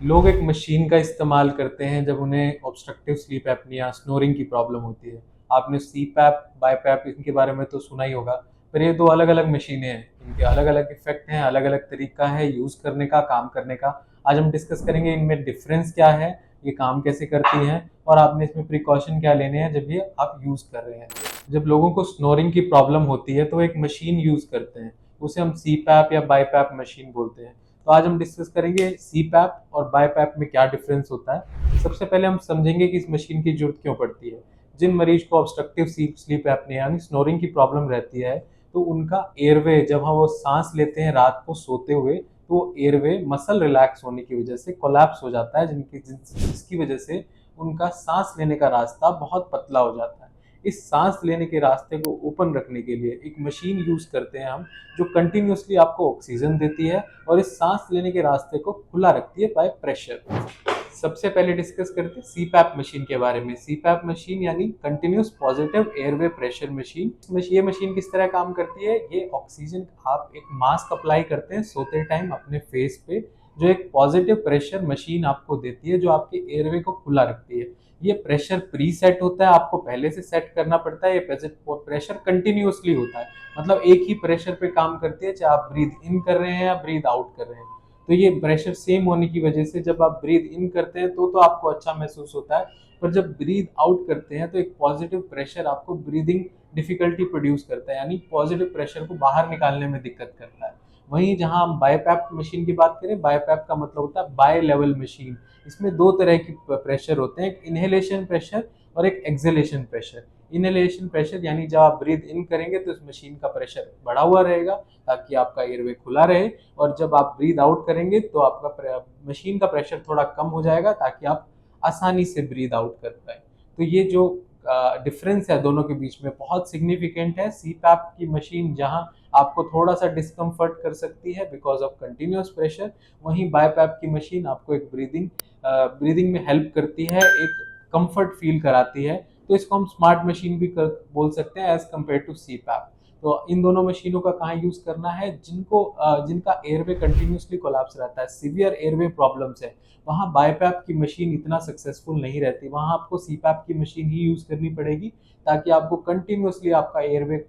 लोग एक मशीन का इस्तेमाल करते हैं जब उन्हें ऑब्स्ट्रक्टिव स्लीप एपनिया स्नोरिंग की प्रॉब्लम होती है। आपने सीपैप बाईपैप इनके बारे में तो सुना ही होगा। पर ये दो अलग अलग मशीनें हैं, इनके अलग अलग इफेक्ट हैं, अलग अलग तरीका है यूज़ करने का, काम करने का। आज हम डिस्कस करेंगे इनमें डिफरेंस क्या है, ये काम कैसे करती हैं और आपने इसमें प्रिकॉशन क्या लेने हैं जब ये आप यूज़ कर रहे हैं। जब लोगों को स्नोरिंग की प्रॉब्लम होती है तो एक मशीन यूज़ करते हैं, उसे हम सीपैप या बाईपैप मशीन बोलते हैं। तो आज हम डिस्कस करेंगे सीपैप और बाईपैप में क्या डिफरेंस होता है। सबसे पहले हम समझेंगे कि इस मशीन की जरूरत क्यों पड़ती है। जिन मरीज को ऑब्स्ट्रक्टिव स्लीप एपनिया यानी स्नोरिंग की प्रॉब्लम रहती है, तो उनका एयरवे जब हम वो सांस लेते हैं रात को सोते हुए, तो वो एयरवे मसल रिलैक्स होने की वजह से कोलैप्स हो जाता है, जिसकी वजह से उनका सांस लेने का रास्ता बहुत पतला हो जाता है। इस सांस लेने के रास्ते को ओपन रखने के लिए एक मशीन यूज करते हैं हम, जो कंटिन्यूसली आपको ऑक्सीजन देती है और इस सांस लेने के रास्ते को खुला रखती है बाय प्रेशर। सबसे पहले डिस्कस करते हैं सीपैप मशीन के बारे में। सीपैप मशीन यानी continuous positive airway pressure machine. ये मशीन किस तरह काम करती है? ये ऑक्सीजन, आप एक मास्क अप्लाई करते हैं सोते टाइम अपने फेस पे, जो एक पॉजिटिव प्रेशर मशीन आपको देती है, जो आपके एयरवे को खुला रखती है। ये प्रेशर प्री सेट होता है, आपको पहले से सेट करना पड़ता है। ये प्रेशर कंटिन्यूसली होता है, मतलब एक ही प्रेशर पे काम करती है, चाहे आप ब्रीथ इन कर रहे हैं या ब्रीथ आउट कर रहे हैं। तो ये प्रेशर सेम होने की वजह से जब आप ब्रीथ इन करते हैं तो आपको अच्छा महसूस होता है, पर जब ब्रीथ आउट करते हैं तो एक पॉजिटिव प्रेशर आपको ब्रीदिंग डिफिकल्टी प्रोड्यूस करता है, यानी पॉजिटिव प्रेशर को बाहर निकालने में दिक्कत करता है। वहीं जहां हम बाईपैप मशीन की बात करें, बाईपैप का मतलब होता है बाय लेवल मशीन। इसमें दो तरह की प्रेशर होते हैं, एक इनहेलेशन प्रेशर और एक एक्सहेलेशन प्रेशर। इनहेलेशन प्रेशर यानी जब आप ब्रीथ इन करेंगे तो इस मशीन का प्रेशर बढ़ा हुआ रहेगा ताकि आपका एयरवे खुला रहे, और जब आप ब्रीथ आउट करेंगे तो आपका मशीन का प्रेशर थोड़ा कम हो जाएगा ताकि आप आसानी से ब्रीथ आउट कर पाए। तो ये जो डिफरेंस है दोनों के बीच में बहुत सिग्निफिकेंट है। सीपैप की मशीन जहां आपको थोड़ा सा डिस्कम्फर्ट कर सकती है बिकॉज ऑफ कंटिन्यूस प्रेशर, वहीं बाईपैप की मशीन आपको एक ब्रीदिंग में हेल्प करती है, एक कंफर्ट फील कराती है। तो इसको हम स्मार्ट मशीन भी बोल सकते हैं एज कम्पेयर टू सीपैप। तो इन दोनों मशीनों का कहाँ यूज करना है? जिनका एयरवे कंटिन्यूसली कोलैप्स रहता है, सीवियर एयरवे प्रॉब्लम्स है, वहाँ बाईपैप की मशीन इतना सक्सेसफुल नहीं रहती, वहाँ आपको सीपैप की मशीन ही यूज करनी पड़ेगी ताकि आपको कंटिन्यूसली आपका एयरवे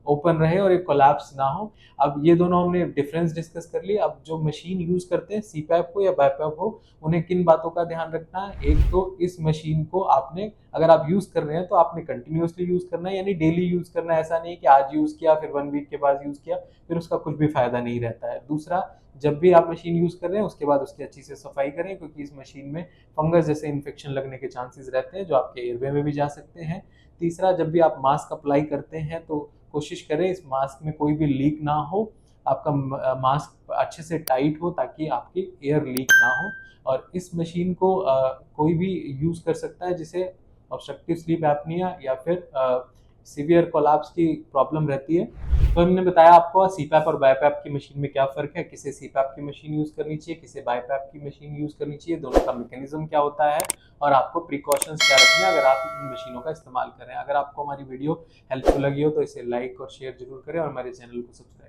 ओपन रहे और एक कोलैप्स ना हो। अब ये दोनों हमने डिफरेंस डिस्कस कर लिए। अब जो मशीन यूज करते हैं सीपैप हो या बाईपैप हो, उन्हें किन बातों का ध्यान रखना है? एक तो इस मशीन को आपने, अगर आप यूज कर रहे हैं तो आपने कंटिन्यूसली यूज करना है, यानी डेली यूज करना है। ऐसा नहीं कि आज यूज किया फिर 1 वीक के बाद यूज किया, फिर उसका कुछ भी फायदा नहीं रहता है। दूसरा, जब भी आप मशीन यूज कर रहे हैं उसके बाद उसकी अच्छी से सफाई करें, क्योंकि इस मशीन में फंगस जैसे इन्फेक्शन लगने के चांसेस रहते हैं जो आपके एयरवे में भी जा सकते हैं। तीसरा, जब भी आप मास्क अप्लाई करते हैं तो कोशिश करें इस मास्क में कोई भी लीक ना हो, आपका मास्क अच्छे से टाइट हो ताकि आपकी एयर लीक ना हो। और इस मशीन को कोई भी यूज़ कर सकता है जिसे ऑब्स्ट्रक्टिव स्लीप एपनिया या फिर सीवियर कोलैप्स की प्रॉब्लम रहती है। तो हमने बताया आपको सीपैप और बाईपैप की मशीन में क्या फ़र्क है, किसे सीपैप की मशीन यूज़ करनी चाहिए, किसे बाईपैप की मशीन यूज़ करनी चाहिए, दोनों का मैकेनिज्म क्या होता है और आपको प्रिकॉशंस क्या रखने हैं अगर आप इन मशीनों का इस्तेमाल करें। अगर आपको हमारी वीडियो हेल्पफुल लगी हो तो इसे लाइक और शेयर जरूर करें और हमारे चैनल को सब्सक्राइब